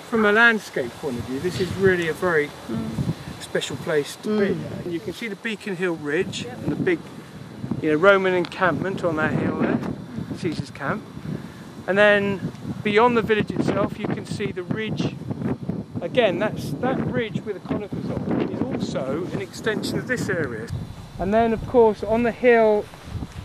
From a landscape point of view, this is really a very special place to be. And you can see the Beacon Hill Ridge and the big, Roman encampment on that hill there, Caesar's camp. And then beyond the village itself, you can see the ridge. Again, that ridge with the conifers on is also an extension of this area. And then, of course, on the hill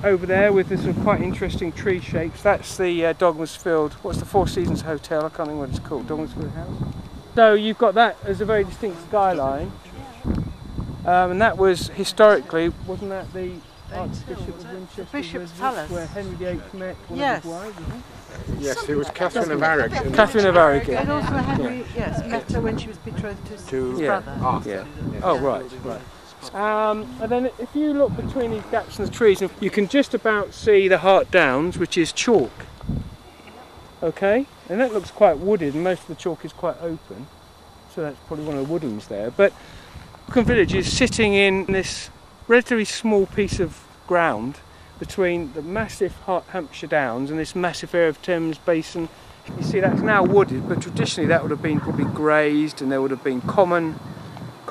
over there with the sort of quite interesting tree shapes, that's the Dogmersfield, what's the Four Seasons Hotel, I can't think what it's called, Dogmersfield House. So you've got that as a very distinct skyline, and that was historically, wasn't that the Archbishop of Winchester, Bishop's Palace, where Henry VIII met one of his wives, isn't it? Yes, it was Catherine of Aragon. Catherine of Aragon. And also Henry, met her when she was betrothed to his brother. Arthur. Yeah. Oh, right. And then if you look between these gaps in the trees, you can just about see the Hart Downs, which is chalk. Okay? And that looks quite wooded, and most of the chalk is quite open. So that's probably one of the woodlands there. But Crookham village is sitting in this relatively small piece of ground between the massive Hampshire Downs and this massive area of Thames Basin. You see that's now wooded, but traditionally that would have been probably grazed, and there would have been common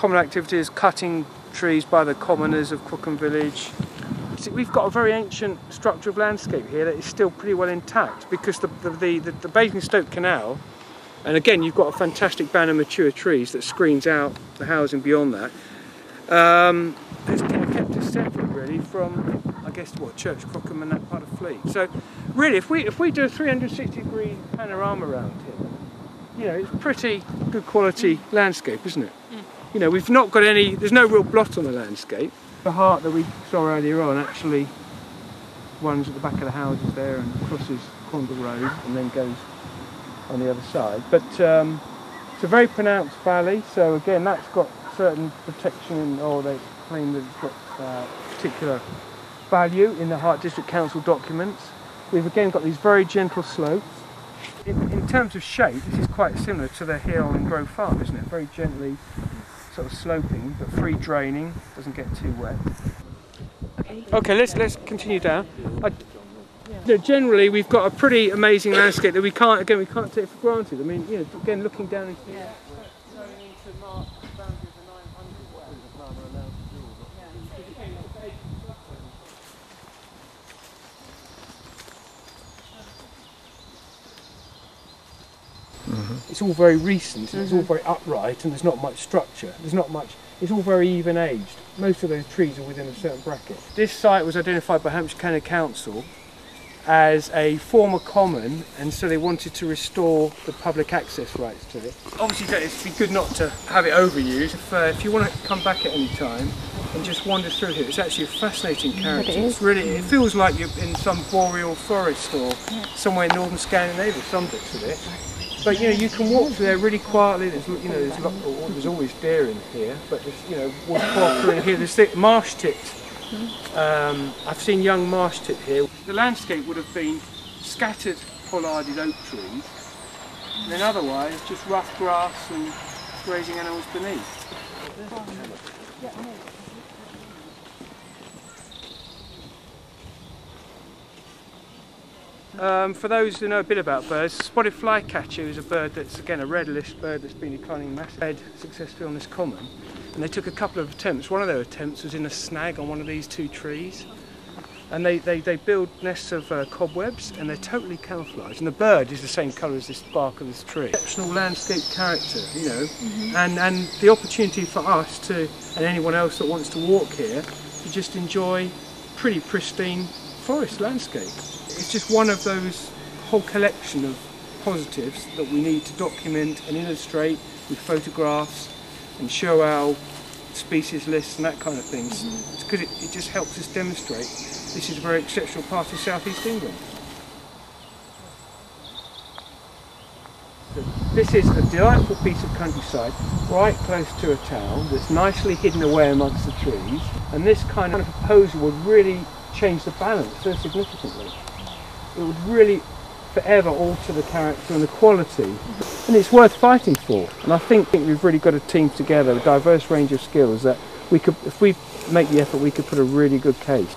activities, cutting trees by the commoners of Crookham village. See, we've got a very ancient structure of landscape here that is still pretty well intact, because the Basingstoke Canal, and again you've got a fantastic band of mature trees that screens out the housing beyond that, has kept us separate really from, I guess, Church Crookham and that part of Fleet. So really if we do a 360-degree panorama around here, it's pretty good quality landscape, isn't it? We've not got there's no real blot on the landscape. The Hart that we saw earlier on actually runs at the back of the houses there and crosses Crondall Road and then goes on the other side. But it's a very pronounced valley, so again that's got certain protection, or they claim that it's got particular value in the Hart District Council documents. We've again got these very gentle slopes. In terms of shape, this is quite similar to the hill in Grove Farm, isn't it? Very gently sort of sloping, but free draining, doesn't get too wet. Okay, let's continue down. Generally, we've got a pretty amazing landscape that we can't take for granted. I mean, again, looking down into Mark, the boundary of the 900 It's all very recent, and it's all very upright, and there's not much structure. It's all very even aged. Most of those trees are within a certain bracket. This site was identified by Hampshire County Council as a former common, and so they wanted to restore the public access rights to it. Obviously it'd be good not to have it overused. If you want to come back at any time and just wander through here, it's actually a fascinating character. It feels like you're in some boreal forest or somewhere in northern Scandinavia, some bits of it. But you can walk through there really quietly. There's always deer in here, but walk through in here. There's marsh tit. I've seen young marsh tit here. The landscape would have been scattered pollarded oak trees, and then otherwise just rough grass and grazing animals beneath. For those who know a bit about birds, spotted flycatcher is a bird that's, again, a red list bird that's been declining massively successfully on this common. And they took a couple of attempts. One of their attempts was in a snag on one of these two trees. And they build nests of cobwebs, and they're totally camouflaged. And the bird is the same colour as this bark of this tree. Exceptional landscape character, and the opportunity for us and anyone else that wants to walk here, to just enjoy pretty pristine forest landscape. It's just one of those whole collection of positives that we need to document and illustrate with photographs and show our species lists and that kind of things. It's because it just helps us demonstrate this is a very exceptional part of South East England. This is a delightful piece of countryside right close to a town that's nicely hidden away amongst the trees, and this kind of proposal would really change the balance so significantly. It would really forever alter the character and the quality, and it's worth fighting for. And I think we've really got a team together, a diverse range of skills that we could, if we make the effort, we could put a really good case.